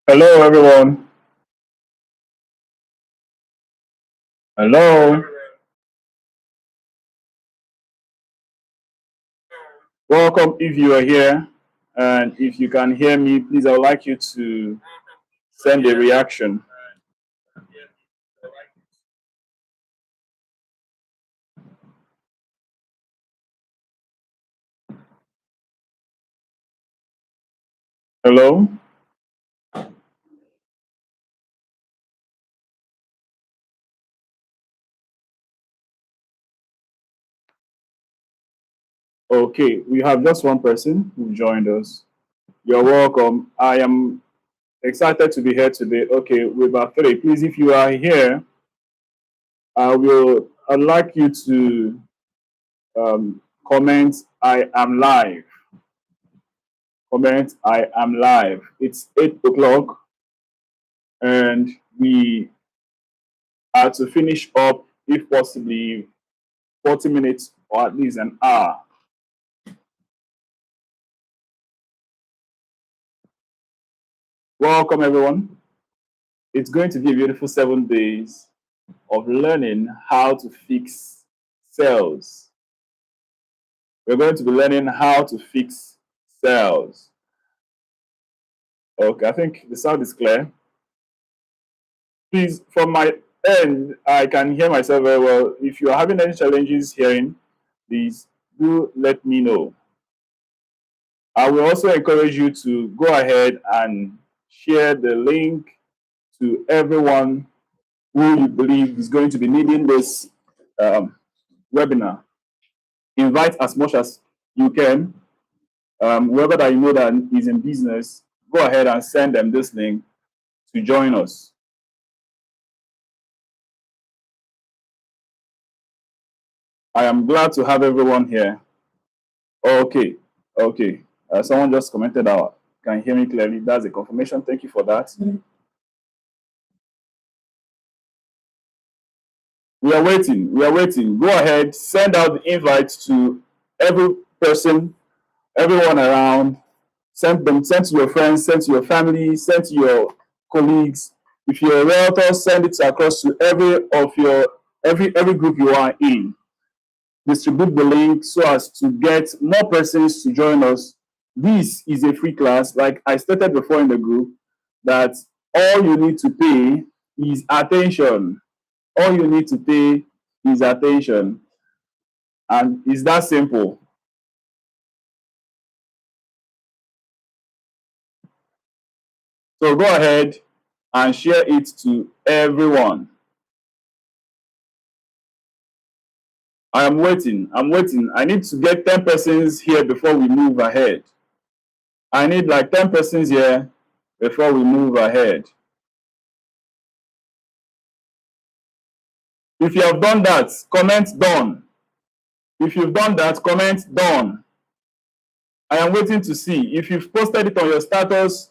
Hello, everyone. Hello. Welcome if you are here. And if you can hear me, please, I would like you to send a reaction. Hello. Okay, we have just one person who joined us. You're welcome. I am excited to be here today. Okay, we're about three. Please, if you are here, I'd like you to comment, I am live. Comment, I am live. It's 8 o'clock and we to finish up, if possibly, 40 minutes or at least an hour. Welcome, everyone. It's going to be a beautiful 7 days of learning how to fix cells. We're going to be learning how to fix cells. Okay, I think the sound is clear. Please, from my end, I can hear myself very well. If you are having any challenges hearing, please do let me know. I will also encourage you to go ahead and share the link to everyone who you believe is going to be needing this webinar. Invite as much as you can. Whoever that you know that is in business, go ahead and send them this link to join us. I am glad to have everyone here. Okay. Someone just commented out. Can you hear me clearly? That's a confirmation. Thank you for that. We are waiting. Go ahead, send out the invites to every person, everyone around. Send to your friends, send to your family, send to your colleagues. If you're a realtor, send it across to every group you are in. Distribute the link so as to get more persons to join us. This is a free class. Like I stated before in the group, that all you need to pay is attention. All you need to pay is attention. And it's that simple. So go ahead and share it to everyone. I am waiting. I need to get 10 persons here before we move ahead. I need like 10 persons here before we move ahead. If you have done that, comment done. If you've done that, comment done. I am waiting to see. If you've posted it on your status,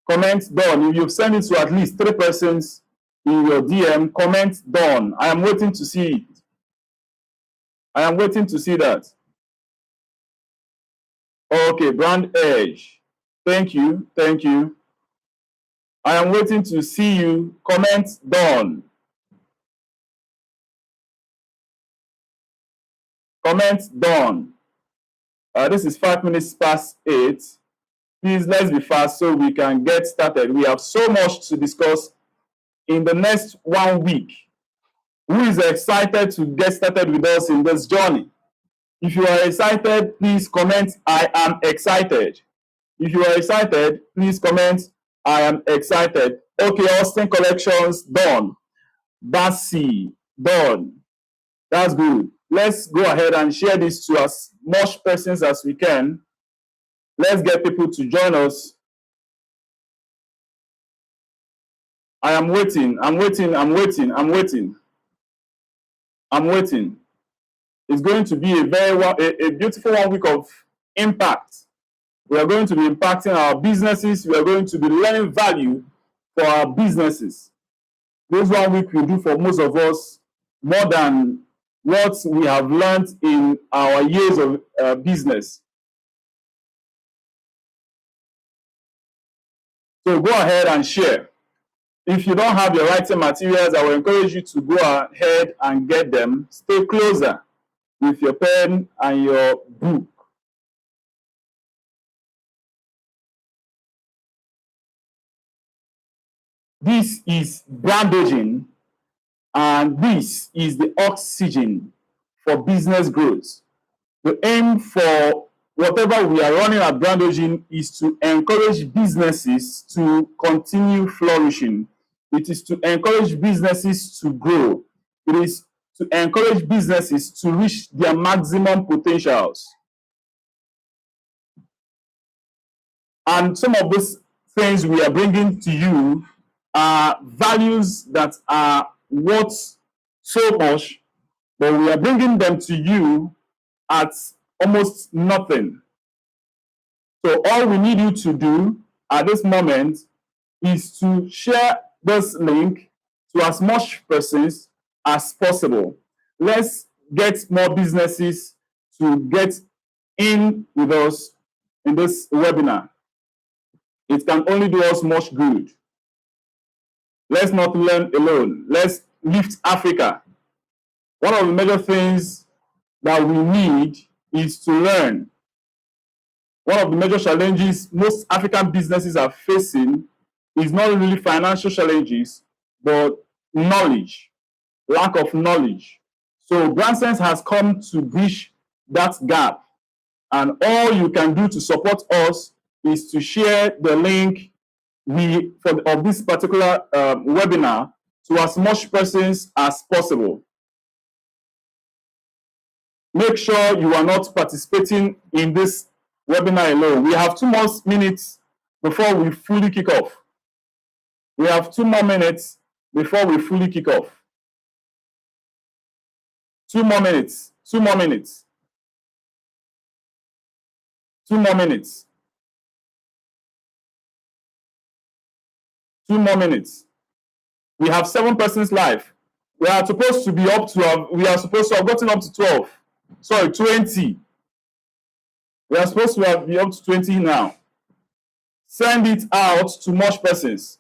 comment done. If you've sent it to at least 3 persons in your DM, comment done. I am waiting to see it. I am waiting to see that. Okay, Brand Edge. Thank you. I am waiting to see you. Comment done. Comment done. This is 5 minutes past 8. Please, let's be fast so we can get started. We have so much to discuss in the next 1 week. Who is excited to get started with us in this journey? If you are excited, please comment, I am excited. If you are excited, please comment, I am excited. Okay, Austin Collections, done. Basi, done. That's good. Let's go ahead and share this to as much persons as we can. Let's get people to join us. I am waiting. It's going to be a beautiful 1 week of impact. We are going to be impacting our businesses. We are going to be learning value for our businesses. This 1 week will do for most of us more than what we have learned in our years of business. So go ahead and share. If you don't have your writing materials, I will encourage you to go ahead and get them. Stay closer with your pen and your book. This is brandaging, and this is the oxygen for business growth. The aim for whatever we are running at brandaging is to encourage businesses to continue flourishing. It is to encourage businesses to grow. It is to encourage businesses to reach their maximum potentials. And some of those things we are bringing to you are values that are worth so much, but we are bringing them to you at almost nothing. So all we need you to do at this moment is to share this link to as much persons as possible. Let's get more businesses to get in with us in this webinar. It can only do us much good. Let's not learn alone. Let's lift Africa. One of the major things that we need is to learn. One of the major challenges most African businesses are facing is not really financial challenges, but knowledge, lack of knowledge. So BrandSense has come to bridge that gap. And all you can do to support us is to share the link of this particular webinar to as much persons as possible. Make sure you are not participating in this webinar alone. We have 2 more minutes before we fully kick off. We have 2 more minutes before we fully kick off. 2 more minutes. 2 more minutes. 2 more minutes. 2 more minutes. We have 7 persons live. We are supposed to be up to, we are supposed to have gotten up to 12. Sorry, 20. We are supposed to be up to 20 now. Send it out to much persons.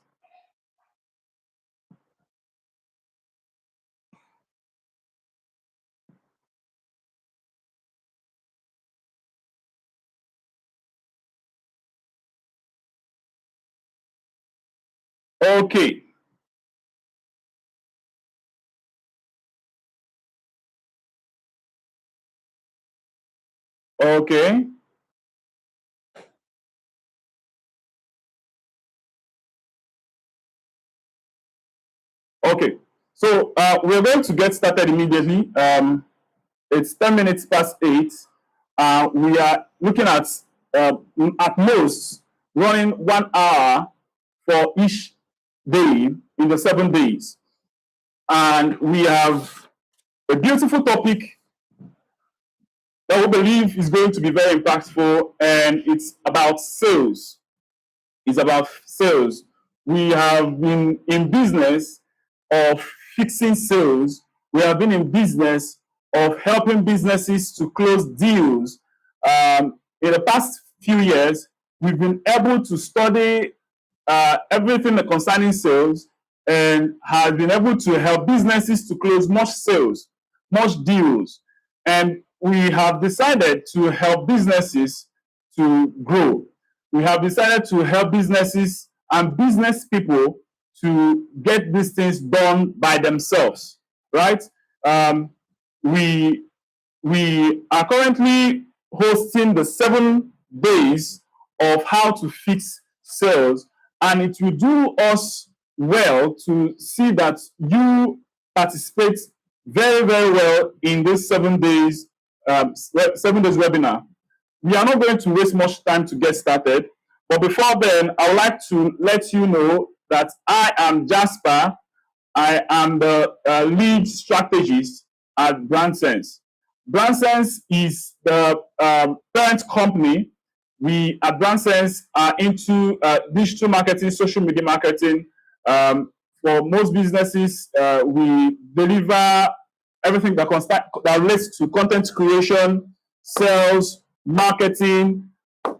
Okay. Okay. Okay. So we're going to get started immediately. It's 10 minutes past 8. We are looking at most running 1 hour for each day in the 7 days. And we have a beautiful topic that we believe is going to be very impactful, and it's about sales. It's about sales. We have been in business of fixing sales. We have been in business of helping businesses to close deals. In the past few years, we've been able to study everything concerning sales and have been able to help businesses to close much sales, much deals. And we have decided to help businesses to grow. We have decided to help businesses and business people to get these things done by themselves, right? We are currently hosting the 7 days of how to fix sales, and it will do us well to see that you participate very, very well in this 7 days, 7 days webinar. We are not going to waste much time to get started, but before then, I would like to let you know that I am Jasper. I am the lead strategist at BrandSense. BrandSense is the parent company. We at BrandSense are into digital marketing, social media marketing. For most businesses, we deliver everything that relates to content creation, sales, marketing,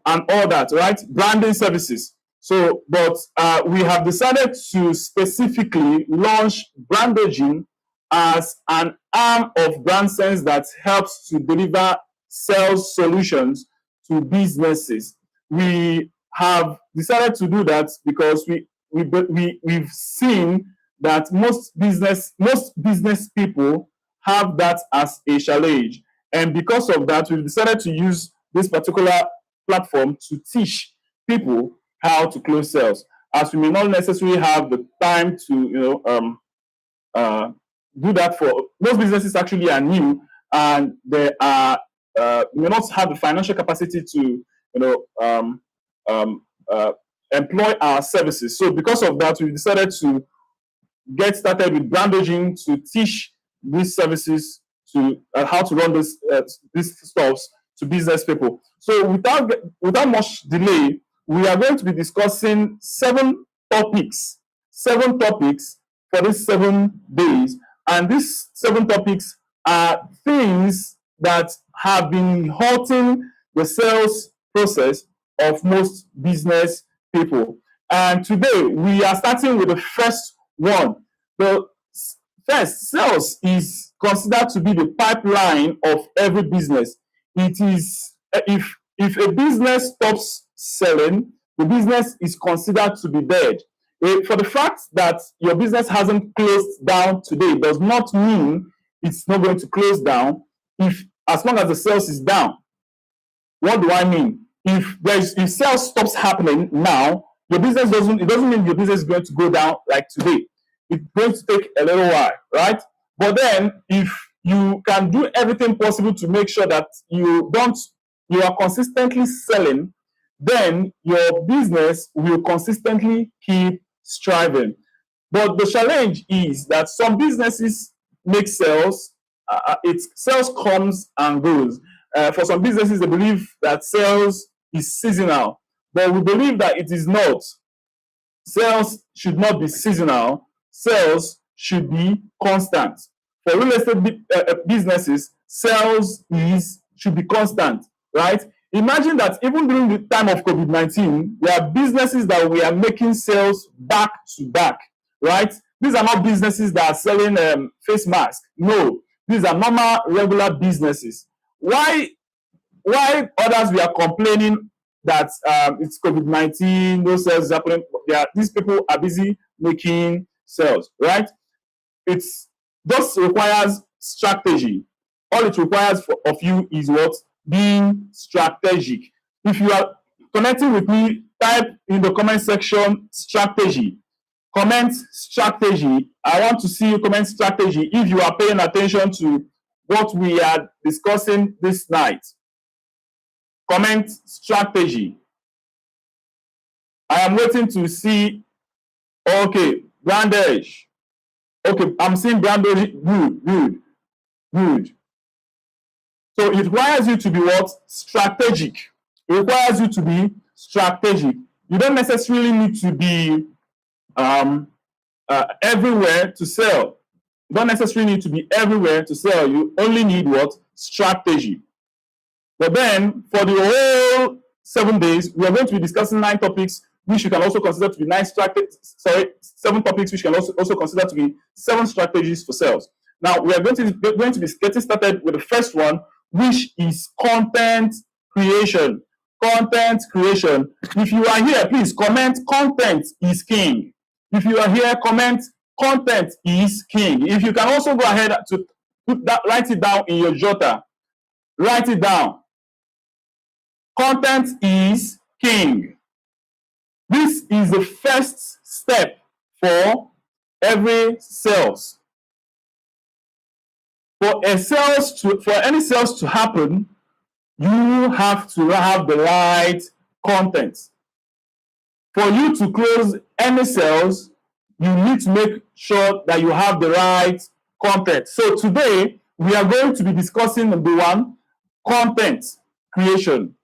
and all that, right? Branding services. So, but we have decided to specifically launch Brandogene as an arm of BrandSense that helps to deliver sales solutions to businesses. We have decided to do that because we've seen that most business people have that as a challenge, and because of that, we've decided to use this particular platform to teach people how to close sales, as we may not necessarily have the time to do that. For most businesses actually are new, and they are may not have the financial capacity to employ our services. So because of that, we decided to get started with Brandogene to teach these services to how to run these stores to business people. So without much delay, we are going to be discussing seven topics for these 7 days. And these 7 topics are things that have been halting the sales process of most business people. And today we are starting with the first one. The first, sales is considered to be the pipeline of every business. It is, if a business stops selling, the business is considered to be dead. For the fact that your business hasn't closed down today does not mean it's not going to close down as long as the sales is down. What do I mean? If sales stops happening now, it doesn't mean your business is going to go down like today. It's going to take a little while, right? But then if you can do everything possible to make sure that you are consistently selling, then your business will consistently keep striving. But the challenge is that some businesses make sales, sales comes and goes. For some businesses, they believe that sales is seasonal, but we believe that it is not. Sales should not be seasonal. Sales should be constant. For real estate businesses, sales should be constant, right? Imagine that even during the time of COVID-19, there are businesses that we are making sales back to back, right? These are not businesses that are selling face masks. No, these are normal, regular businesses. Why others we are complaining that it's COVID-19, no sales is happening? These people are busy making sales, right? It just requires strategy. All it requires of you is what? Being strategic. If you are connecting with me, type in the comment section strategy. Comment strategy. I want to see you comment strategy if you are paying attention to what we are discussing this night. Comment strategy. I am waiting to see. Okay, Brandage. Okay, I'm seeing Brandage. Good. So it requires you to be what? Strategic. It requires you to be strategic. You don't necessarily need to be everywhere to sell. You don't necessarily need to be everywhere to sell. You only need what? Strategy. But then, for the whole 7 days, we are going to be discussing 9 topics, which you can also consider to be 7 topics, which you can also consider to be 7 strategies for sales. Now, we are going to be getting started with the first one, which is content creation. Content creation. If you are here, please comment content is king. If you are here, comment content is king. If you can also go ahead to write it down in your jotter. Write it down. Content is king. This is the first step for every sales. For any sales to happen, you have to have the right content. For you to close any sales, you need to make sure that you have the right content. So today, we are going to be discussing number 1, content creation.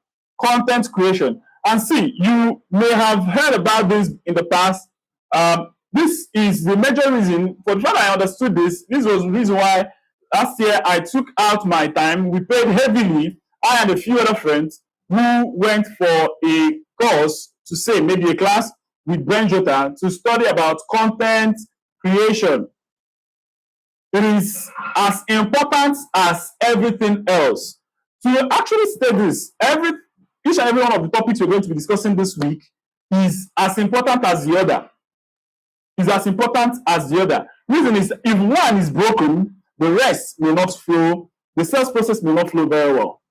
Content creation. And see, you may have heard about this in the past. This is the major reason. For the fact I understood this was the reason why last year I took out my time. We paid heavily, I and a few other friends who went for a course to say, maybe a class with BrainJota to study about content creation. It is as important as everything else. To actually state this, each and every one of the topics we're going to be discussing this week is as important as the other. Is as important as the other. Reason is, if one is broken, the rest may not flow. The sales process may not flow very well.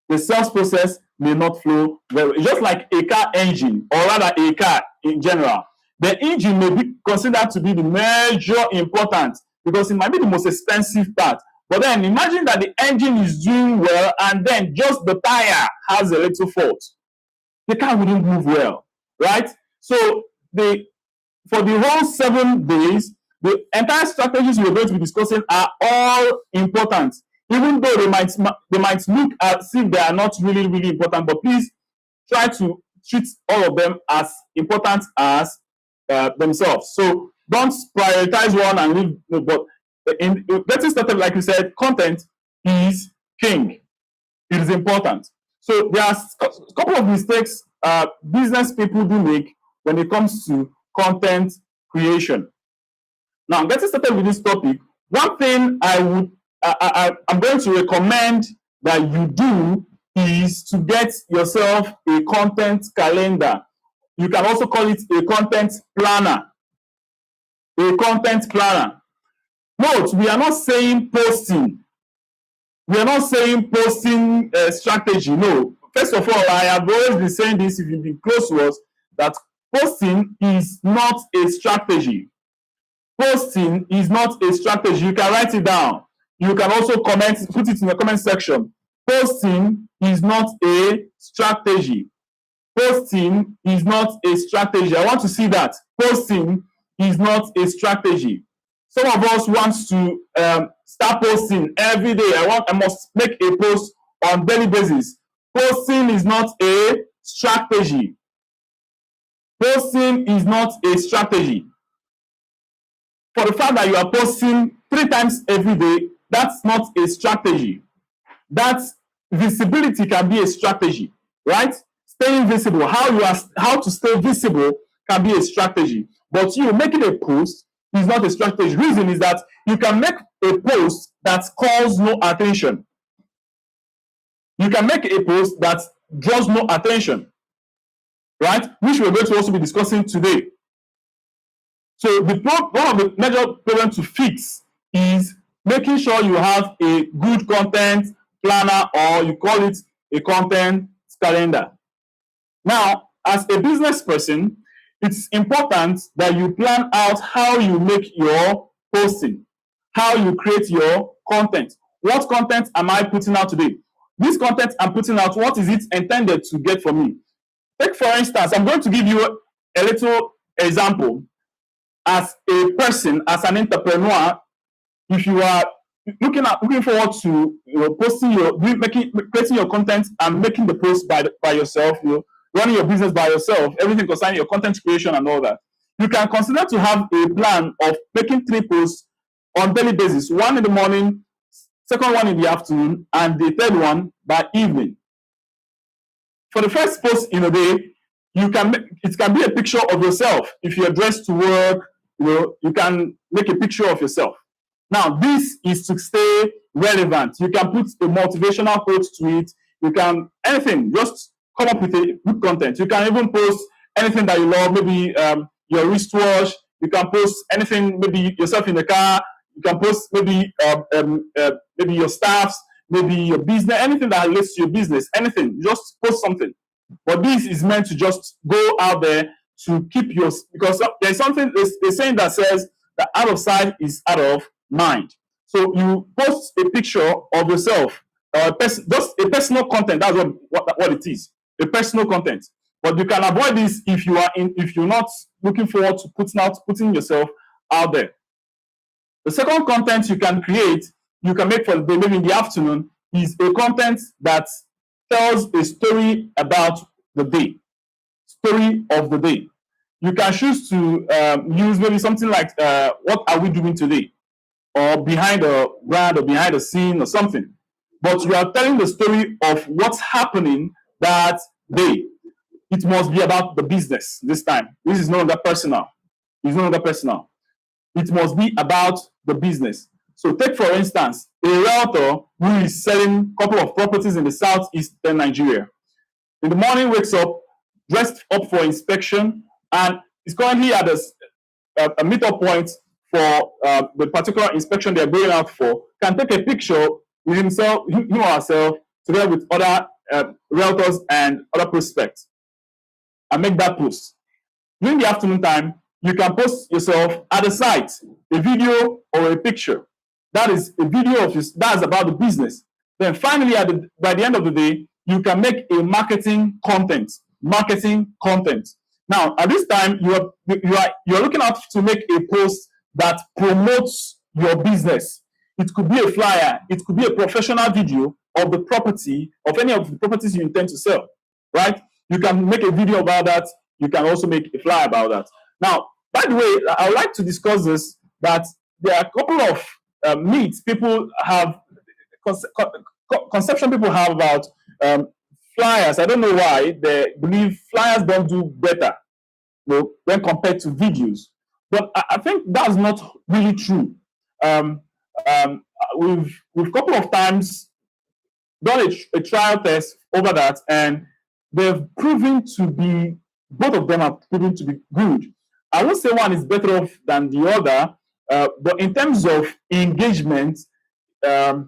The sales process may not flow very well. It's just like a car engine, or rather a car in general. The engine may be considered to be the major important because it might be the most expensive part. But then imagine that the engine is doing well and then just the tire has a little fault. The car wouldn't move well, right? So for the whole 7 days, the entire strategies we're going to be discussing are all important, even though they might look as if they are not really, really important. But please try to treat all of them as important as themselves. So don't prioritize one and leave. No, but in getting started, like we said, content is king. It is important. So there are a couple of mistakes business people do make when it comes to content creation. Now, getting started with this topic, one thing I'm going to recommend that you do is to get yourself a content calendar. You can also call it a content planner. A content planner. Note, we are not saying posting. We are not saying posting strategy. No. First of all, I have always been saying this, if you've been close to us, that posting is not a strategy. Posting is not a strategy. You can write it down. You can also comment, put it in the comment section. Posting is not a strategy. Posting is not a strategy. I want to see that. Posting is not a strategy. Some of us want to start posting every day. I must make a post on daily basis. Posting is not a strategy. Posting is not a strategy. For the fact that you are posting 3 times every day, that's not a strategy. That visibility can be a strategy, right? Staying visible, how to stay visible can be a strategy. But you making a post is not a strategy. Reason is that you can make a post that calls no attention. You can make a post that draws no attention, right? Which we're going to also be discussing today. So one of the major problems to fix is making sure you have a good content planner, or you call it a content calendar. Now, as a business person, it's important that you plan out how you make your posting, how you create your content. What content am I putting out today? This content I'm putting out, what is it intended to get from me? Take, for instance, I'm going to give you a little example. As a person, as an entrepreneur, if you are looking forward to creating your content and making the post by yourself, running your business by yourself, everything concerning your content creation and all that, you can consider to have a plan of making 3 posts on daily basis. 1 in the morning, second one in the afternoon, and the third one by evening. For the first post in a day, it can be a picture of yourself. If you're dressed to work, you can make a picture of yourself. Now, this is to stay relevant. You can put a motivational quote to it. You can, anything, just come up with a good content. You can even post anything that you love, maybe your wristwatch. You can post anything, maybe yourself in the car. You can post maybe your staffs, maybe your business, anything that relates to your business, anything. Just post something. But this is meant to just go out there to keep because there's something, a saying that says that out of sight is out of mind. So you post a picture of yourself, just a personal content. That's what it is, a personal content. But you can avoid this if you're not looking forward to putting yourself out there. The second content you can create, you can make for the day, maybe in the afternoon, is a content that tells a story about the day. Story of the day. You can choose to use maybe something like what are we doing today, or behind the brand, or behind the scene, or something. But you are telling the story of what's happening that day. it must be about the business this time. This is no longer personal. It's no longer personal. It must be about the business. So take, for instance, a realtor who is selling a couple of properties in the southeastern Nigeria. In the morning, wakes up, dressed up for inspection, and is currently at a meet-up point for the particular inspection they're going out for, can take a picture with himself, him or herself, together with other realtors and other prospects, and make that post. During the afternoon time, you can post yourself at the site, a video or a picture. That is a video of that's about the business. Then finally, by the end of the day, you can make a marketing content. Now, at this time, you're looking out to make a post that promotes your business. It could be a flyer, it could be a professional video of the property, of any of the properties you intend to sell, right? You can make a video about that. You can also make a flyer about that. Now, by the way, I would like to discuss this, that there are a couple of myths people have, conception people have about flyers. I don't know why they believe flyers don't do better, you know, when compared to videos. But I think that's not really true. We've a couple of times done a trial test over that, and they've proven to be, both of them have proven to be good. I won't say one is better off than the other, but in terms of engagement, I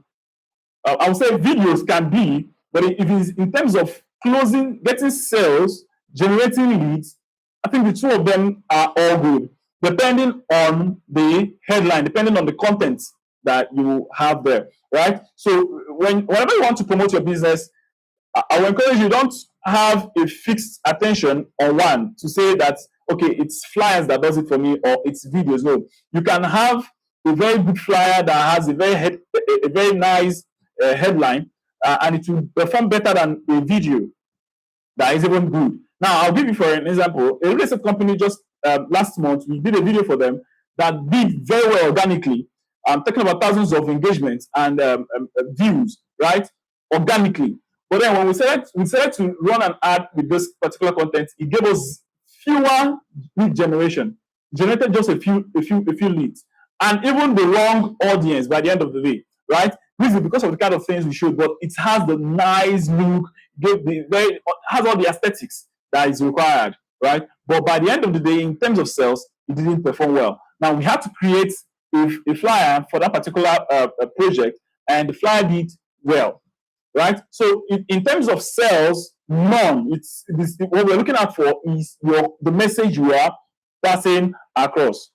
would say videos can be, but if it's in terms of closing, getting sales, generating leads, I think the two of them are all good, depending on the headline, depending on the content that you have there, right? So whenever you want to promote your business, I will encourage you, don't have a fixed attention on one to say that, okay, it's flyers that does it for me, or it's videos. No, you can have a very good flyer that has a very nice headline, and it will perform better than a video that is even good. Now, I'll give you for an example. A real estate company just last month, we did a video for them that did very well organically. I'm talking about thousands of engagements and views, right? Organically. But then when we decided to run an ad with this particular content, it gave us fewer lead generation, generated just a few leads, and even the wrong audience by the end of the day, right? This is because of the kind of things we showed, but it has the nice look, has all the aesthetics that is required, right? But by the end of the day, in terms of sales, it didn't perform well. Now we had to create a flyer for that particular project, and the flyer did well, right? So in terms of sales, none. What we're looking out for is the message you are passing across,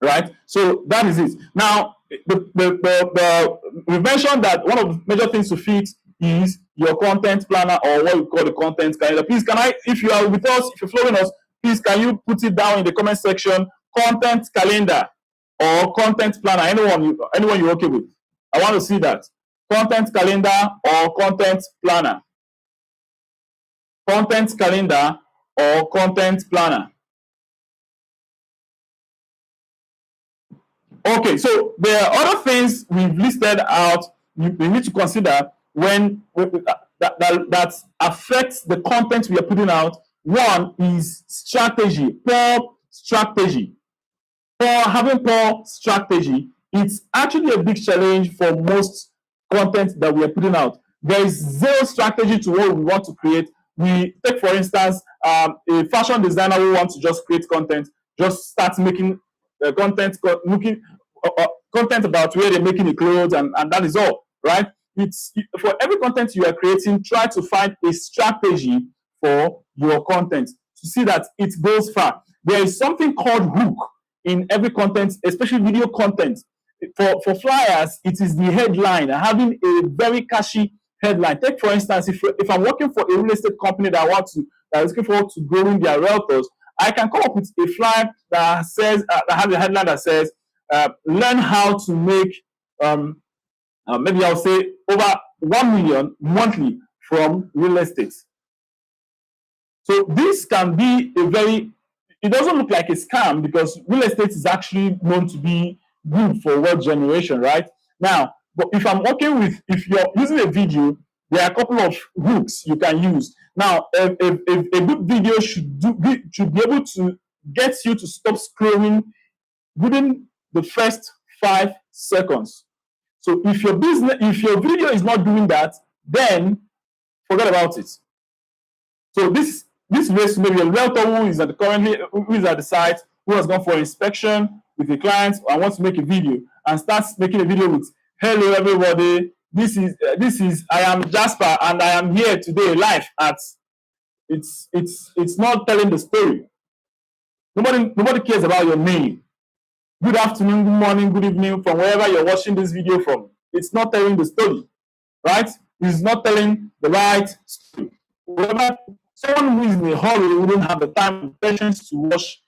right? So that is it. Now, we mentioned that one of the major things to fit is your content planner, or what we call the content calendar. Please, if you are with us, if you're following us, please can you put it down in the comment section? Content calendar or content planner, anyone you're okay with. I want to see that. Content calendar or content planner. Content calendar or content planner. Okay, so there are other things we've listed out you need to consider when that affects the content we are putting out. One is strategy, poor strategy. Having poor strategy, it's actually a big challenge for most content that we are putting out. There is zero strategy to what we want to create. We take, for instance, a fashion designer who wants to just create content, just start making content about where they're making the clothes, and that is all, right? It's for every content you are creating, try to find a strategy for your content to see that it goes far. There is something called hook in every content, especially video content. For flyers, it is the headline, having a very catchy headline. Take, for instance, if I'm working for a real estate company that is looking forward to growing their realtors, I can come up with a flyer that says that has a headline that says learn how to make maybe I'll say over 1 million monthly from real estate. So this can be it doesn't look like a scam, because real estate is actually known to be good for wealth generation, right? Now, but if you're using a video there are a couple of hooks you can use. Now, a good video should be able to get you to stop scrolling within the first 5 seconds. So if your video is not doing that, then forget about it. So this race, maybe a realtor who is at the site, who has gone for inspection with a client and wants to make a video and starts making a video with, "Hello everybody, this is I am Jasper and I am here today live at," it's not telling the story. Nobody cares about your name. Good afternoon, good morning, good evening, from wherever you're watching this video from. It's not telling the story, right? It's not telling the right story. Someone who is in a hurry wouldn't have the time and patience to watch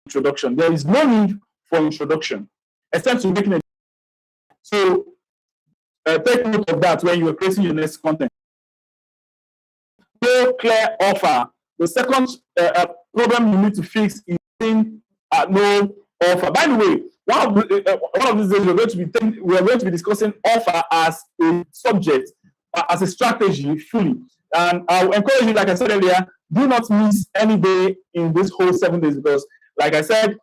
introduction. There is no need for introduction, except to making a. So take note of that when you are creating your next content. No clear offer. The second problem you need to fix is no offer. By the way, one of these days we are going to be discussing offer as a subject, as a strategy fully. And I will encourage you, like I said earlier, do not miss any day in this whole 7 days, because, like I said,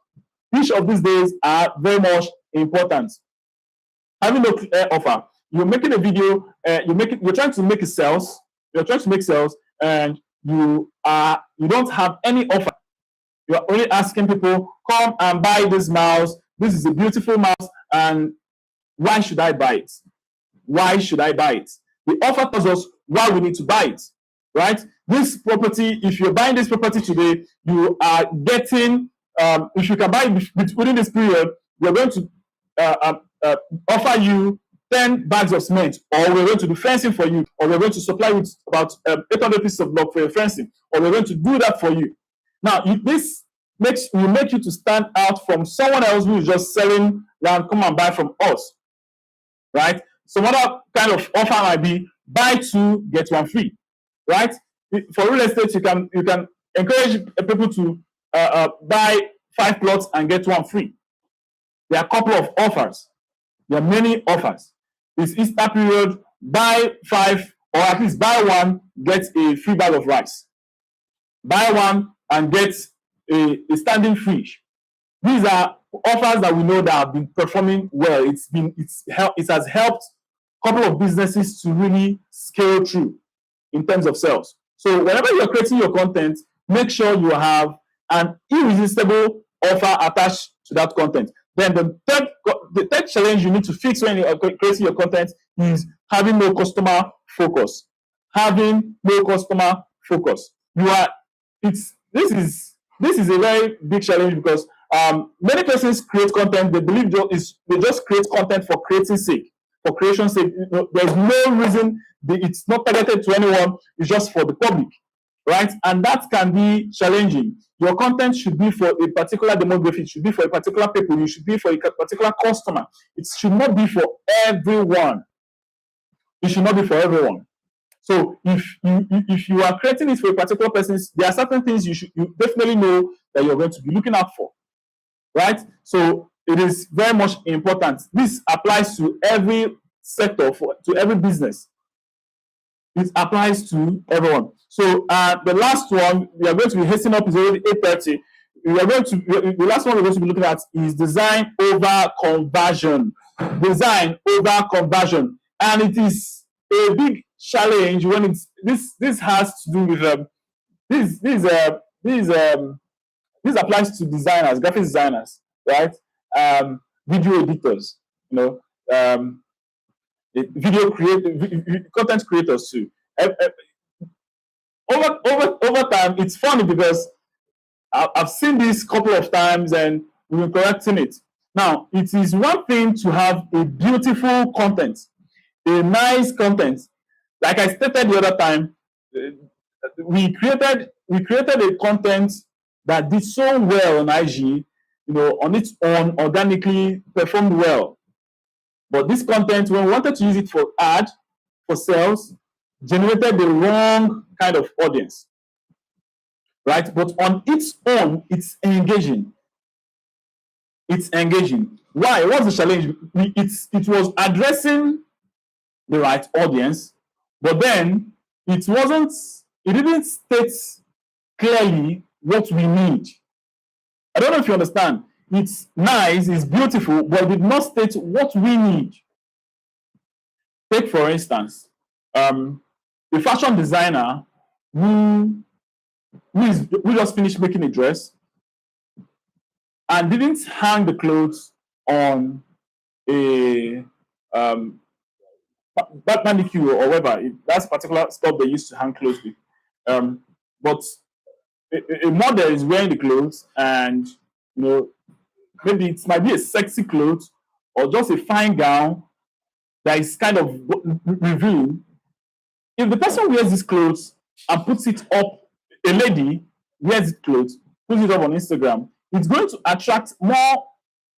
each of these days are very much important. Having no clear offer, you're making a video, you're trying to make sales, and you don't have any offer. You're only asking people, come and buy this mouse. This is a beautiful mouse, and why should I buy it? Why should I buy it? The offer tells us why we need to buy it, right? This property, if you're buying this property today, you are getting, if you can buy it within this period, we're going to offer you 10 bags of cement, or we're going to do fencing for you, or we're going to supply with about 800 pieces of block for your fencing, or we're going to do that for you. Now, this will make you to stand out from someone else who is just selling land, come and buy from us, right? Some other kind of offer might be buy 2, get 1 free, right? For real estate, you can encourage people to buy 5 plots and get 1 free. There are a couple of offers. There are many offers. This Easter period, buy 5, or at least buy 1, get a free bag of rice. Buy 1 and get a standing fridge. These are offers that we know that have been performing well. It has helped a couple of businesses to really scale through in terms of sales. So whenever you're creating your content, make sure you have an irresistible offer attached to that content. Then the third challenge you need to fix when you're creating your content is having no customer focus. Having no customer focus. This is a very big challenge, because many persons create content. They believe they just create content for creating sake, for creation's sake. There's no reason it's not targeted to anyone. It's just for the public, right? And that can be challenging. Your content should be for a particular demographic. It should be for a particular people. You should be for a particular customer. It should not be for everyone. It should not be for everyone. So if you are creating it for a particular person, there are certain things you definitely know that you're going to be looking out for, right? So it is very much important. This applies to every sector, to every business. It applies to everyone. So the last one we are going to be hastening up is already 8:30. The last one we're going to be looking at is design over conversion. Design over conversion, and it is a big challenge when this has to do with this applies to designers, graphic designers, right? Video editors, content creators too. Over time, it's funny because I've seen this couple of times and we've been correcting it. Now, it is one thing to have a beautiful content, a nice content. Like I stated the other time, we created a content that did so well on IG, on its own, organically performed well. But this content, when we wanted to use it for sales, generated the wrong kind of audience, right? But on its own, it's engaging. It's engaging. Why? What's the challenge? It was addressing the right audience, But then it didn't state clearly what we need. I don't know if you understand. It's nice, it's beautiful, but it did not state what we need. Take, for instance, a fashion designer who just finished making a dress and didn't hang the clothes on a manicure or whatever. That's particular stuff they used to hang clothes with. But a model is wearing the clothes, and maybe it might be a sexy clothes or just a fine gown that is kind of revealed. If the person wears these clothes and puts it up, a lady wears it clothes, puts it up on Instagram, it's going to attract more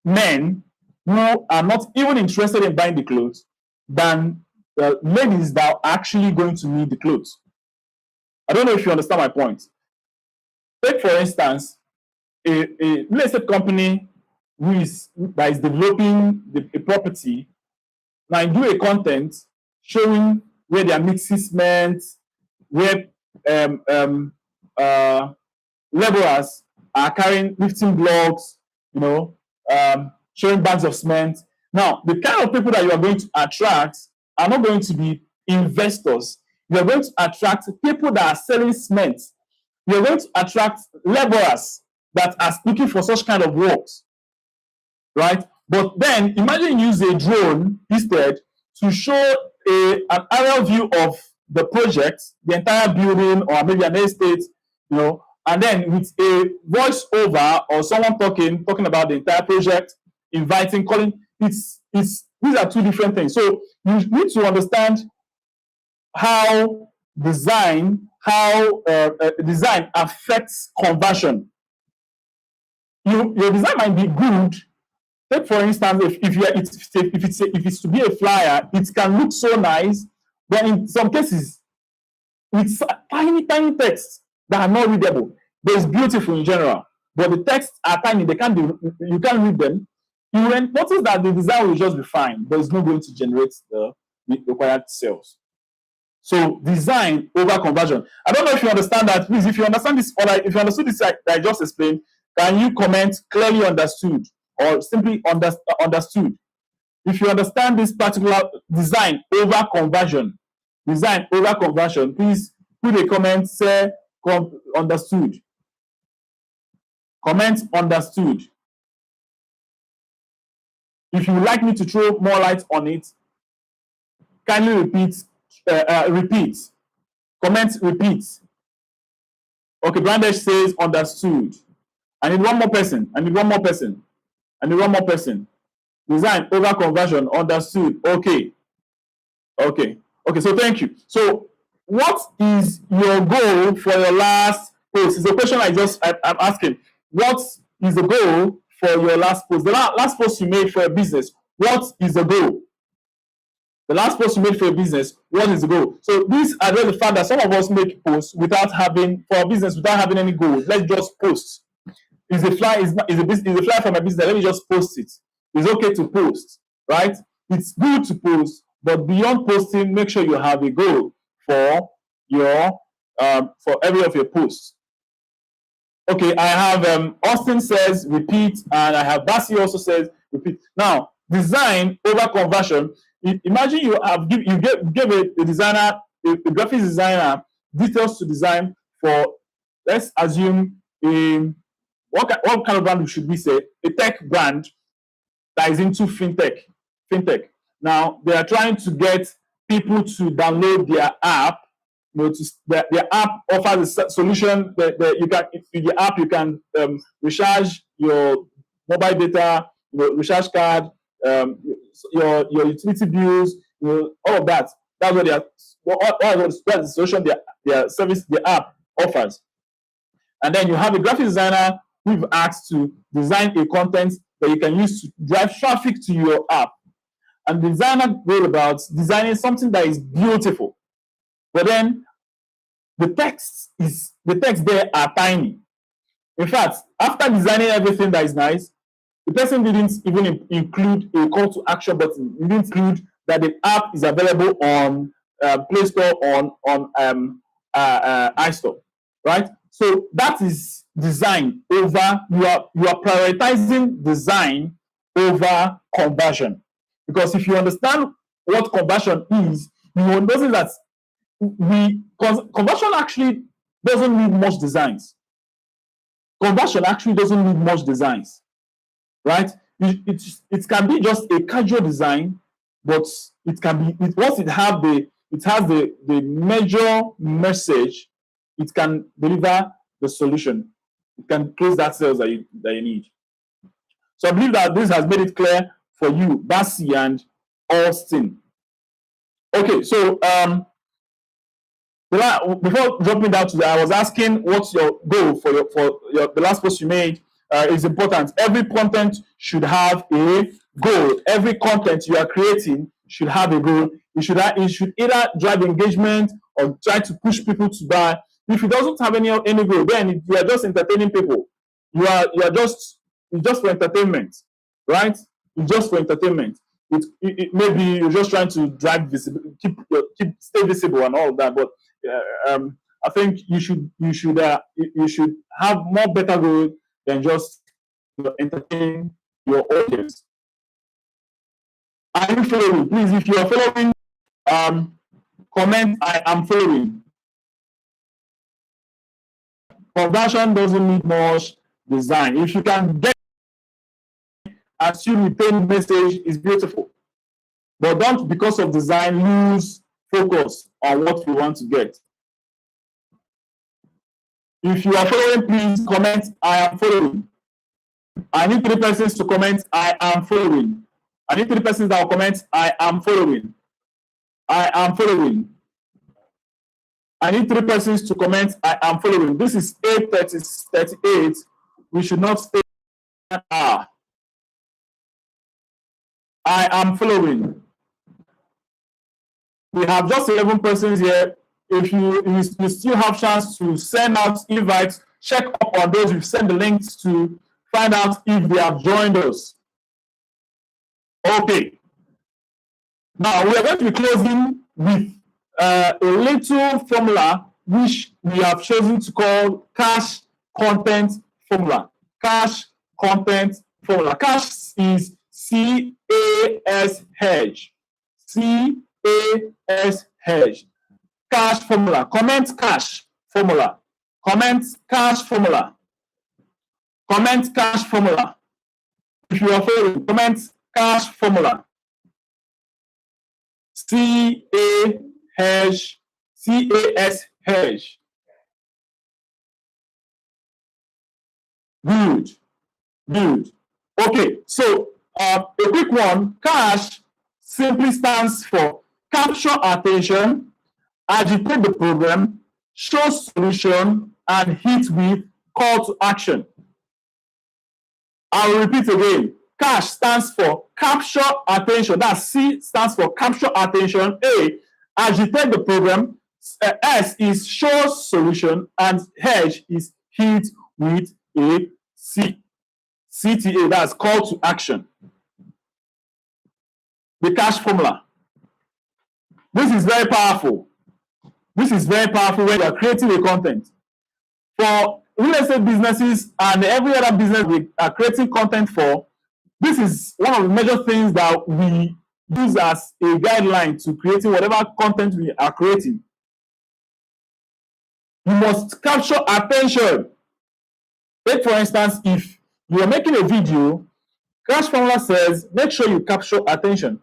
men who are not even interested in buying the clothes than the ladies that are actually going to need the clothes. I don't know if you understand my point. Take, for instance, a real estate company that is developing a property. Now, do a content showing where they are mixing cement, where laborers are lifting blocks, showing bags of cement. Now, the kind of people that you are going to attract are not going to be investors. You are going to attract people that are selling cement. You are going to attract laborers that are looking for such kind of works, right? But then imagine you use a drone instead to show an aerial view of the project, the entire building, or maybe an estate, and then with a voiceover or someone talking about the entire project, inviting, calling. These are two different things. So you need to understand how design affects conversion. Your design might be good. Take, for instance, if it's to be a flyer, it can look so nice, but in some cases, it's tiny texts that are not readable. But it's beautiful in general, but the texts are tiny. You can't read them. You will notice that the design will just be fine, but it's not going to generate the required sales. So design over conversion. I don't know if you understand that. Please, if you understand this, or if you understood this that I just explained, can you comment clearly understood or simply understood? If you understand this particular design over conversion, please put a comment, say understood. Comment understood. If you would like me to throw more light on it, kindly repeat. Comment repeat. Okay, Brandesh says understood. I need one more person. Design over conversion, understood. Okay, so thank you. So what is your goal for your last post? It's a question I'm asking. What is the goal for your last post? The last post you made for a business, what is the goal? The last post you made for a business, what is the goal? So this address the fact that some of us make posts without having any goal. Let's just post. Is a flyer for my business? Let me just post it. It's okay to post, right? It's good to post, but beyond posting, make sure you have a goal for every of your posts. Okay, I have Austin says repeat, and I have Basi also says repeat. Now, design over conversion. Imagine you gave a designer, a graphic designer, details to design for, let's assume, what kind of brand should we say? A tech brand that is into fintech. Now they are trying to get people to download their app. Their app offers a solution that you can. In the app, you can recharge your mobile data, recharge card, your utility bills, all of that. That's what that's the solution their app offers. And then you have a graphic designer who've asked to design a content that you can use to drive traffic to your app. And the designer wrote about designing something that is beautiful. But then the text there are tiny. In fact, after designing everything that is nice, the person didn't even include a call to action button. He didn't include that the app is available on Play Store on iStore, right? So that is design over, you are prioritizing design over conversion. Because if you understand what conversion is, you will notice that conversion actually doesn't need much designs. Conversion actually doesn't need much designs, right? It can be just a casual design, but it can be, once it has the major message, it can deliver the solution. It can close that sales that you need. So I believe that this has made it clear for you, Bassi and Austin. Okay, so before jumping down to that, I was asking what's your goal for the last post you made. Is important. Every content should have a goal. Every content you are creating should have a goal. It should either drive engagement or try to push people to buy. If it doesn't have any goal, then you are just entertaining people. You are just, it's just for entertainment, right? It's just for entertainment. Maybe you're just trying to drive visible, stay visible and all of that. But I think you should have more better goal than just entertain your audience. Are you following? Please, if you are following, comment I am following. Conversion doesn't need much design. If you can get and still retain message, is beautiful. But don't, because of design, lose focus on what you want to get. If you are following, please comment I am following. I need 3 persons to comment I am following. I need 3 persons that will comment I am following. I am following. I need 3 persons to comment I am following. This is 8:38. We should not stay. I am following. We have just 11 persons here. If you still have chance to send out invites, check up on those you've sent the links to, find out if they have joined us. Okay. Now we are going to be closing with a little formula which we have chosen to call cash content formula. Cash content formula. Cash is C-A-S-H. C-A-S-H. Cash formula. Comment cash formula. Comment cash formula. Comment cash formula. If you are following, comment cash formula. C-A-S-H. Good. Good. Okay, so a quick one. Cash simply stands for capture attention, agitate the program, show solution, and hit with call to action. I will repeat again. Cash stands for capture attention. That's C stands for capture attention. A, agitate the program. S is show solution. And H is hit with a C. CTA, that's call to action. The cash formula. This is very powerful. This is very powerful when you are creating a content. For real estate businesses and every other business we are creating content for, this is one of the major things that we use as a guideline to creating whatever content we are creating. You must capture attention. Take for instance, if you are making a video, Cash Formula says make sure you capture attention.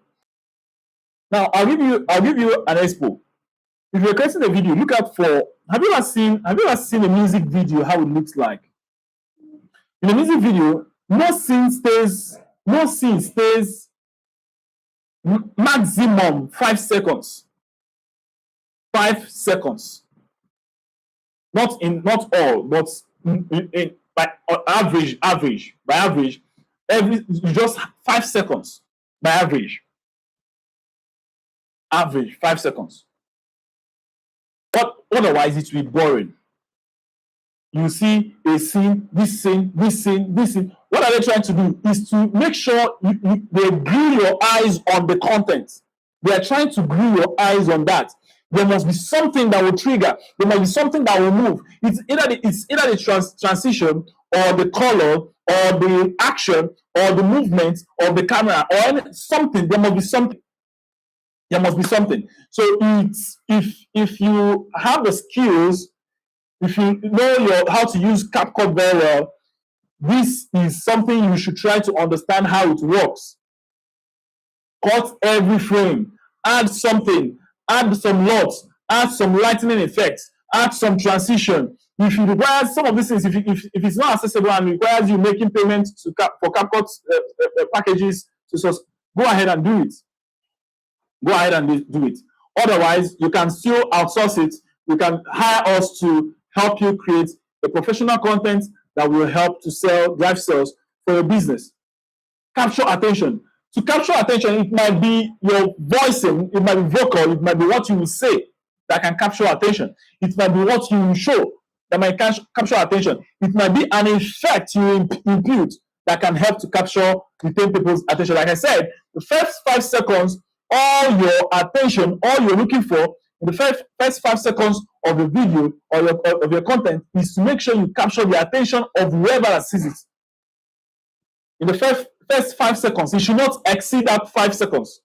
Now I'll give you an example. If you're creating a video, look out for, have you ever seen a music video, how it looks like? In a music video, no scene stays maximum 5 seconds. 5 seconds. Not all, but by average, just 5 seconds by average. Average 5 seconds. But otherwise, it will be boring. You see a scene, this scene, this scene, this scene. What are they trying to do? Is to make sure they glue your eyes on the content. They are trying to glue your eyes on that. There must be something that will trigger. There must be something that will move. It's either the transition or the color or the action or the movement of the camera or something. There must be something. There must be something. So it's if you have the skills, if you know how to use CapCut very well, this is something you should try to understand how it works. Cut every frame, add something, add some LUTs, add some lightning effects, add some transition. If you require some of these things, if it's not accessible and requires you making payments for CapCut packages, go ahead and do it. Go ahead and do it. Otherwise, you can still outsource it. You can hire us to help you create the professional content that will help to drive sales for your business. Capture attention. To capture attention, it might be your voicing, it might be vocal, it might be what you will say that can capture attention. It might be what you will show that might capture attention. It might be an effect you impute that can help to retain people's attention. Like I said, the first 5 seconds, all your attention, all you're looking for in the first 5 seconds of the video or of your content is to make sure you capture the attention of whoever that sees it. In the first 5 seconds, it should not exceed that 5 seconds.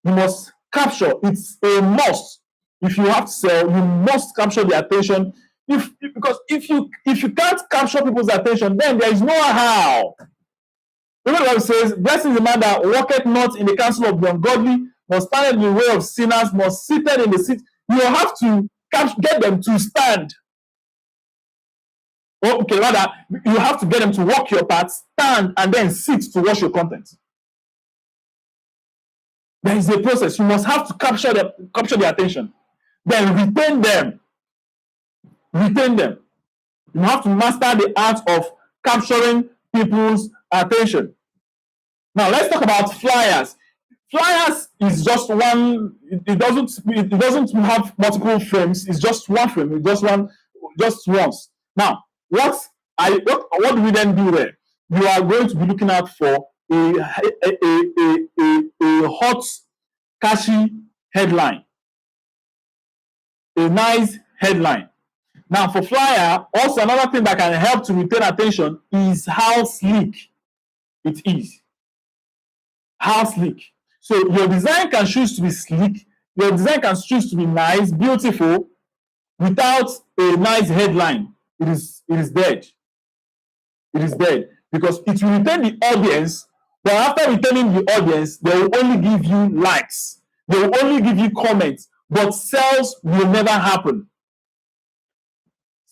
You must capture. It's a must. If you have to sell, you must capture the attention. Because if you can't capture people's attention, then there is no how. The Bible says, "Blessed is the man that walketh not in the counsel of the ungodly, nor standeth in the way of sinners, nor sitteth in the seat." You have to get them to stand. Okay, rather, you have to get them to walk your path, stand, and then sit to watch your content. There is a process. You must have to capture the attention. Then retain them. Retain them. You have to master the art of capturing people's attention. Now let's talk about flyers. Flyers is just one. It doesn't have multiple frames. It's just one frame. It's just once. Now, what do we then do there? You are going to be looking out for a hot, catchy headline, a nice headline. Now, for flyer, also another thing that can help to retain attention is how sleek it is. How sleek. So your design can choose to be sleek. Your design can choose to be nice, beautiful, without a nice headline. It is dead. It is dead because it will retain the audience, but after retaining the audience, they will only give you likes. They will only give you comments, but sales will never happen.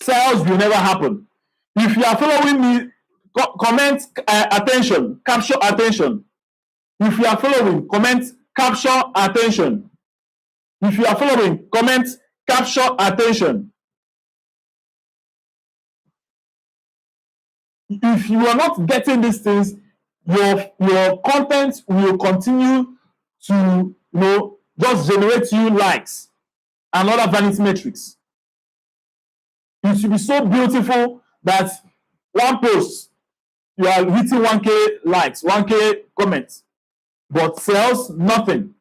Sales will never happen. If you are following me, comment attention, capture attention. If you are following, comment, capture attention. If you are following, comment, capture attention. If you are not getting these things, your content will continue to just generate you likes and other vanity metrics. It should be so beautiful that one post, you are hitting 1K likes, 1K comments, but sells nothing.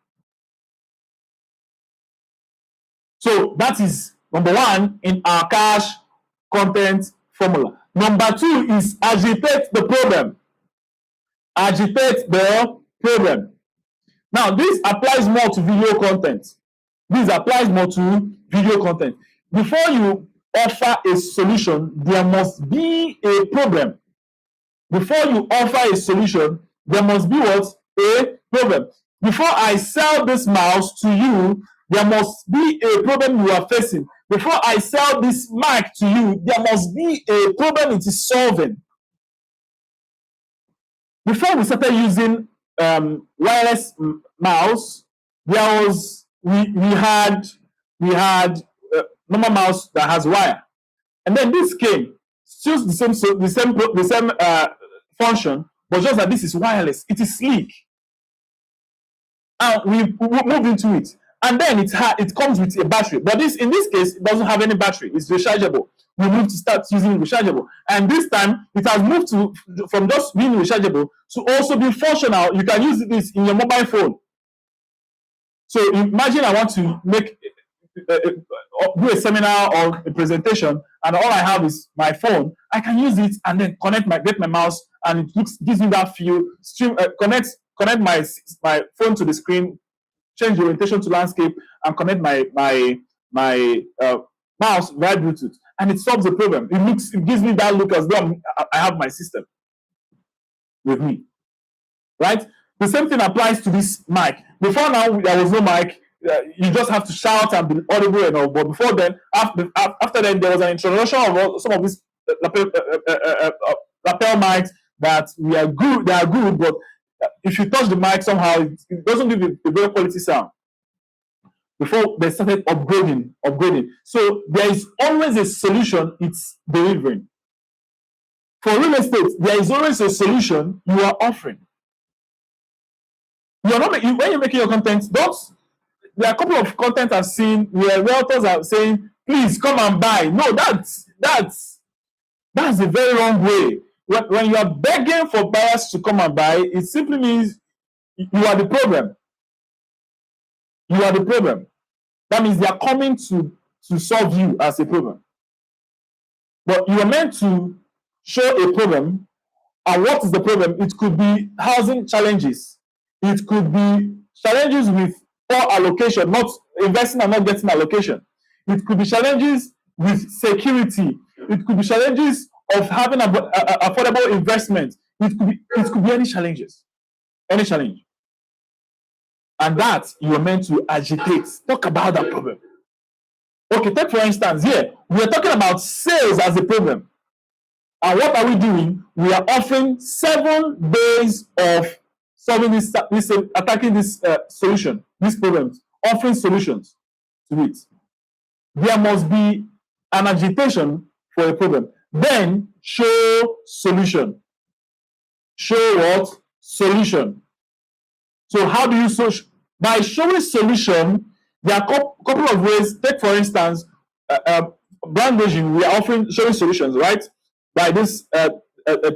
So that is number one in our cash content formula. Number two is agitate the problem. Agitate the problem. Now, this applies more to video content. Before you offer a solution, there must be a problem. Before you offer a solution, there must be what? A problem. Before I sell this mouse to you, there must be a problem you are facing. Before I sell this mic to you, there must be a problem it is solving. Before we started using wireless mouse, we had normal mouse that has wire, and then this came, still the same function, but just that this is wireless. It is sleek, and we moved into it. And then it comes with a battery, but in this case, it doesn't have any battery. It's rechargeable. We moved to start using rechargeable, and this time it has moved from just being rechargeable to also be functional. You can use this in your mobile phone. So imagine I want to make do a seminar or a presentation, and all I have is my phone. I can use it and then get my mouse, and it gives me that feel. Connect my phone to the screen, change the orientation to landscape, and connect my mouse via Bluetooth, and it solves the problem. It gives me that look as though I have my system with me, right? The same thing applies to this mic. Before now, there was no mic. You just have to shout and be audible and all. But before then, after then, there was an introduction of some of these lapel mics that we are good. They are good, but if you touch the mic somehow, it doesn't give you a very quality sound. Before they started upgrading. So there is always a solution it's delivering. For real estate, there is always a solution you are offering. You're not when you're making your content, there are a couple of content I've seen where realtors are saying, please come and buy. No, that's a very wrong way. When you are begging for buyers to come and buy, it simply means you are the problem. You are the problem. That means they are coming to solve you as a problem. But you are meant to show a problem. And what is the problem? It could be housing challenges. It could be challenges with poor allocation, not investing and not getting allocation. It could be challenges with security. It could be challenges of having affordable investment. It could be any challenges. Any challenge. And that you are meant to agitate. Talk about that problem. Okay, take for instance, here, we are talking about sales as a problem. And what are we doing? We are offering 7 days of solving attacking this solution, this problem, offering solutions to it. There must be an agitation for a problem. Then show solution. Show what? Solution. So how do you show? By showing solution, there are a couple of ways. Take for instance, brand vision. We are showing solutions, right? By this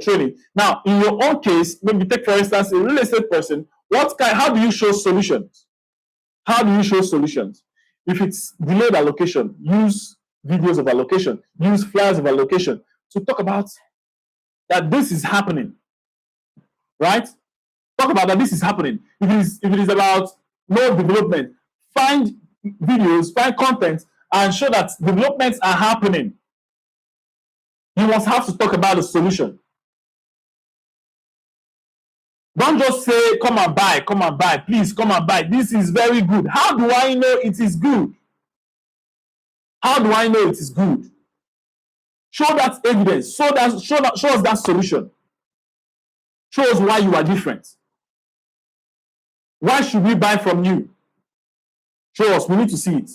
training. Now, in your own case, maybe take for instance a real estate person. How do you show solutions? How do you show solutions? If it's delayed allocation, use videos of allocation, use flyers of allocation to talk about that this is happening. Right? Talk about that this is happening. If it is about low development, find videos, find content, and show that developments are happening. You must have to talk about the solution. Don't just say, come and buy, please come and buy. This is very good. How do I know it is good? How do I know it is good? Show that evidence. Show us that solution. Show us why you are different. Why should we buy from you? Show us. We need to see it.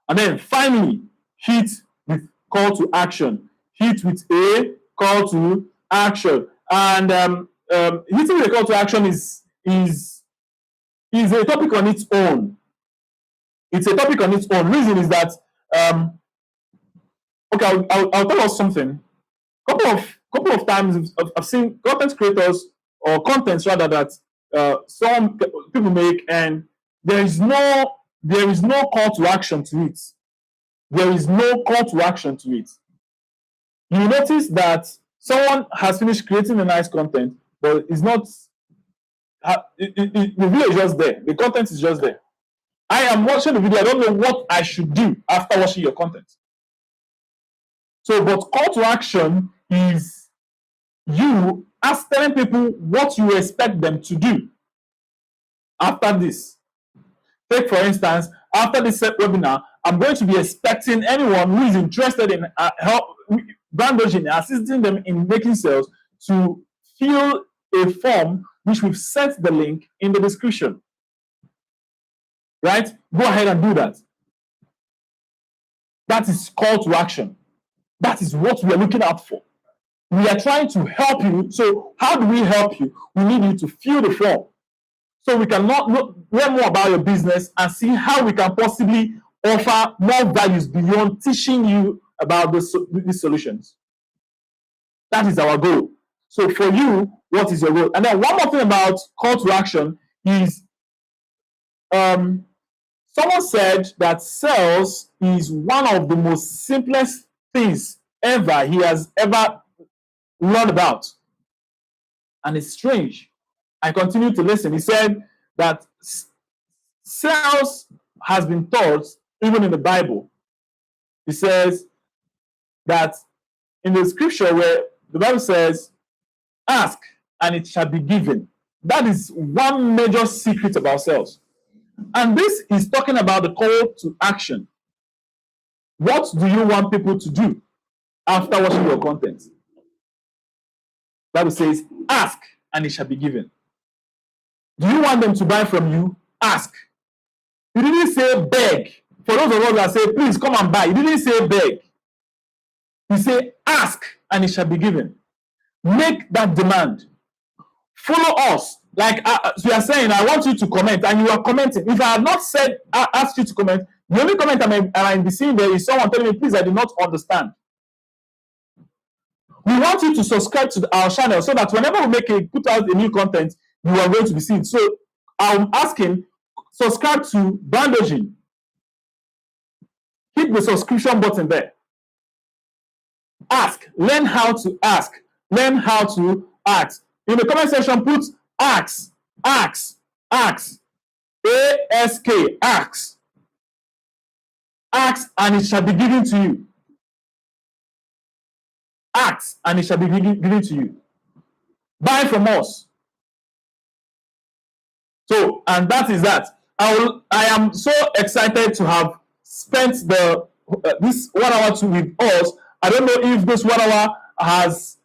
And then finally, hit with call to action. Hit with a call to action. And hitting with a call to action is a topic on its own. It's a topic on its own. Reason is that okay, I'll tell us something. Couple of times I've seen content creators or contents rather that some people make, and there is no call to action to it. There is no call to action to it. You notice that someone has finished creating a nice content, but it's not. The video is just there. The content is just there. I am watching the video. I don't know what I should do after watching your content. So, but call to action is you telling people what you expect them to do after this. Take for instance, after this webinar, I'm going to be expecting anyone who is interested in brand building, assisting them in making sales, to fill a form which we've sent the link in the description. Right? Go ahead and do that. That is call to action. That is what we are looking out for. We are trying to help you. So how do we help you? We need you to fill the form so we can learn more about your business and see how we can possibly offer more values beyond teaching you about these solutions. That is our goal. So for you, what is your goal? And then one more thing about call to action is Someone said that sales is one of the most simplest things ever he has ever learned about. And it's strange. I continued to listen. He said that sales has been taught even in the Bible. He says that in the scripture where the Bible says, ask and it shall be given. That is one major secret about sales. And this is talking about the call to action. What do you want people to do after watching your content? The Bible says, ask and it shall be given. Do you want them to buy from you? Ask. You didn't say beg. For those of us that say, please come and buy, you didn't say beg. You say, ask and it shall be given. Make that demand. Follow us. Like we are saying, I want you to comment, and you are commenting. If I had not said, asked you to comment, the only comment I might be seeing there is someone telling me, please, I did not understand. We want you to subscribe to our channel so that whenever we put out a new content, you are going to be seen. So I'm asking, subscribe to Bandaging. Hit the subscription button there. Ask. Learn how to ask. Learn how to ask. In the comment section, put ask. Ask. Ask. A-S-K. Ask. Ask and it shall be given to you. Ask and it shall be given to you. Buy from us. So, and that is that. I am so excited to have spent this 1 hour with us. I don't know if this 1 hour has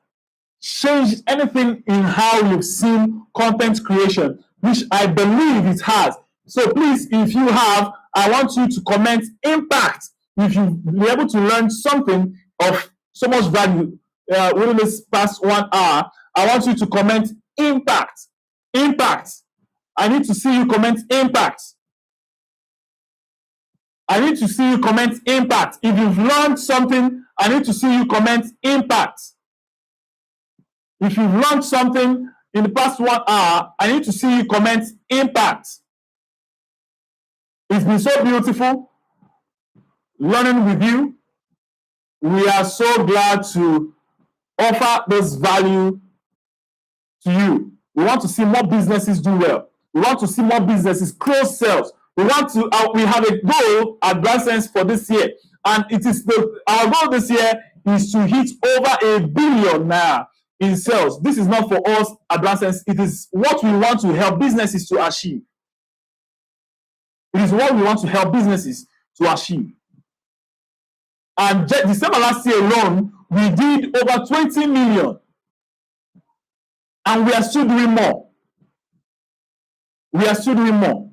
changed anything in how you've seen content creation, which I believe it has. So please, if you have, I want you to comment impact. If you've been able to learn something of so much value within this past 1 hour, I want you to comment impact. Impact. I need to see you comment impact. I need to see you comment impact. If you've learned something, I need to see you comment impact. If you've learned something in the past 1 hour, I need to see you comment impact. It's been so beautiful learning with you. We are so glad to offer this value to you. We want to see more businesses do well. We want to see more businesses close sales. We want to. We have a goal at BrandSense for this year, and it is our goal this year is to hit over $1 billion now in sales. This is not for us at BrandSense. It is what we want to help businesses to achieve. It is what we want to help businesses to achieve. And December last year alone, we did over 20 million, and we are still doing more. We are still doing more.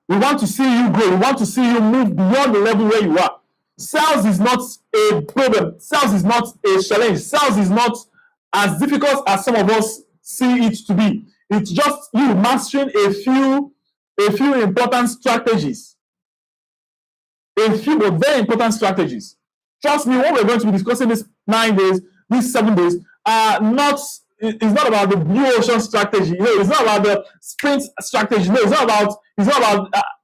We want to see you grow. We want to see you move beyond the level where you are. Sales is not a problem. Sales is not a challenge. Sales is not as difficult as some of us see it to be. It's just you mastering a few important strategies. A few very important strategies. Trust me, what we're going to be discussing this 9 days, these 7 days, it's not about the blue ocean strategy. No, it's not about the sprint strategy. No, it's not about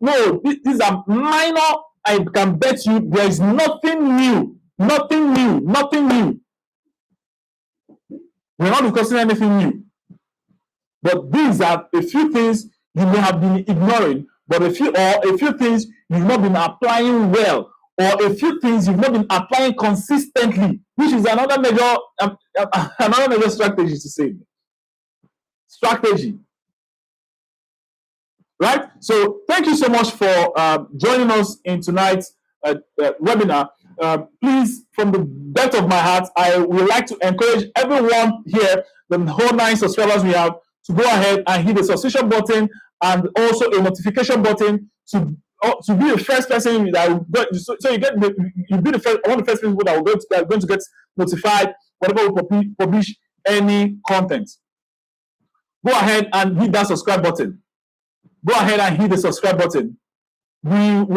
no, these are minor. I can bet you there is nothing new. Nothing new. Nothing new. We're not discussing anything new. But these are a few things you may have been ignoring, but a few things you've not been applying well, or a few things you've not been applying consistently, which is another major strategy to say. Strategy. Right? So thank you so much for joining us in tonight's webinar. Please, from the depth of my heart, I would like to encourage everyone here, the whole 9 subscribers we have, to go ahead and hit the subscription button and also a notification button to be the first person that will go, so you be the first, one of the first people that are going to get notified whenever we publish any content. Go ahead and hit that subscribe button. Go ahead and hit the subscribe button. If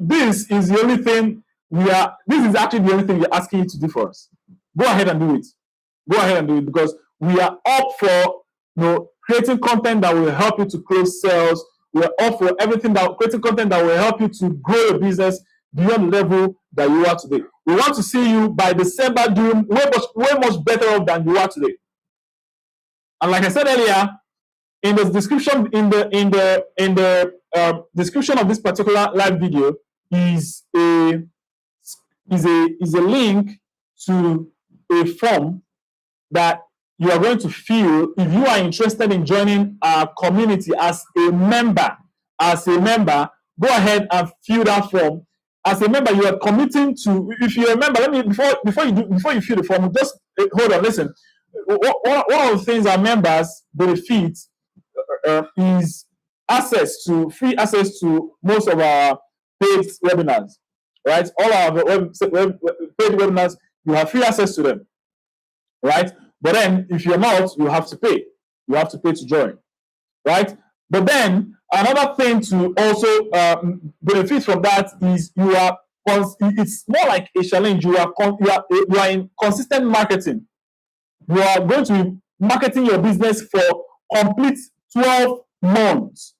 this is the only thing this is actually the only thing we're asking you to do for us. Go ahead and do it. Go ahead and do it, because we are up for creating content that will help you to close sales. We're offer everything that creating content that will help you to grow your business beyond the level that you are today. We want to see you by December doing way much better off than you are today. And like I said earlier, in the description, in the description of this particular live video is a link to a form that you are going to fill if you are interested in joining our community as a member. Go ahead and fill that form. As a member, you are committing to. If you're a member, let me before you fill the form, just hold on. Listen, one of the things our members benefit is free access to most of our paid webinars. Right, all our paid webinars, you have free access to them. Right, but then if you're not, you have to pay. You have to pay to join. Right, but then another thing to also benefit from that is it's more like a challenge. You are in consistent marketing. You are going to be marketing your business for complete 12 months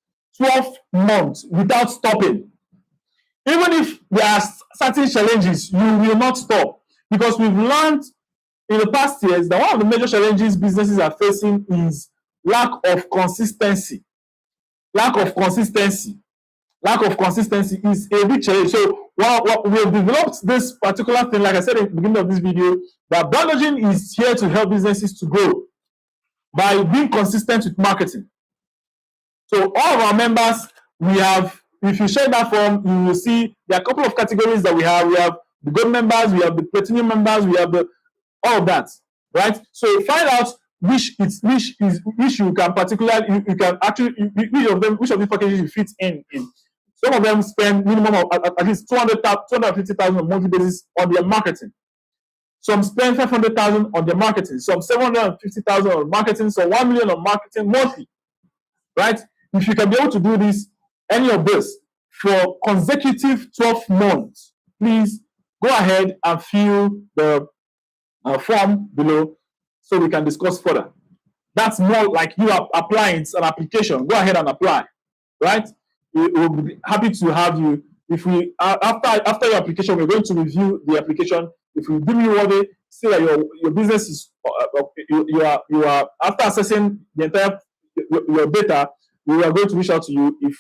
without stopping. Even if there are certain challenges, you will not stop, because we've learned in the past years that one of the major challenges businesses are facing is lack of consistency. Lack of consistency is a big challenge. So we have developed this particular thing, like I said at the beginning of this video, that Brandogen is here to help businesses to grow by being consistent with marketing. So all of our members, we have, if you share that form, you will see there are a couple of categories that we have. We have the gold members, we have the platinum members, we have all of that, right? So find out which you can particularly, you can actually, which of these packages you fit in. Some of them spend minimum of at least 250,000 on a monthly basis on their marketing. Some spend 500,000 on their marketing. Some 750,000 on marketing. Some 1 million on marketing monthly, right? If you can be able to do this, any of this for consecutive 12 months, please go ahead and fill the form below so we can discuss further. That's more like you are applying. It's an application. Go ahead and apply, right? We will be happy to have you. If we after your application, we're going to review the application. If we deem you worthy, see that your business is you are after assessing the entire your data, we are going to reach out to you if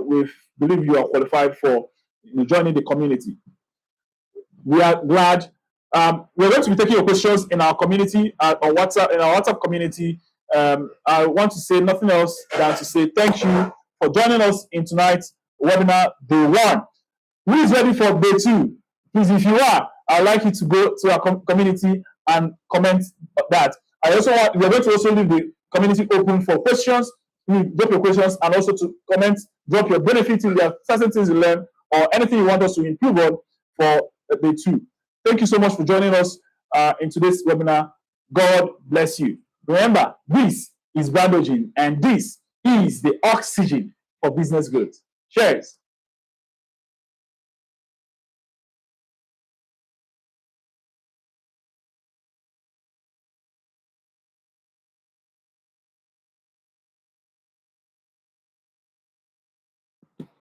we believe you are qualified for joining the community. We are glad. We're going to be taking your questions in our community on WhatsApp, in our WhatsApp community. I want to say nothing else than to say thank you for joining us in tonight's webinar, day 1. Who is ready for day 2? Please, if you are, I'd like you to go to our community and comment that. We're going to also leave the community open for questions. You drop your questions and also to comment, drop your benefits if there are certain things you learn or anything you want us to improve on for day 2. Thank you so much for joining us in today's webinar. God bless you. Remember, this is Brandogen, and this is the oxygen for business growth. Cheers.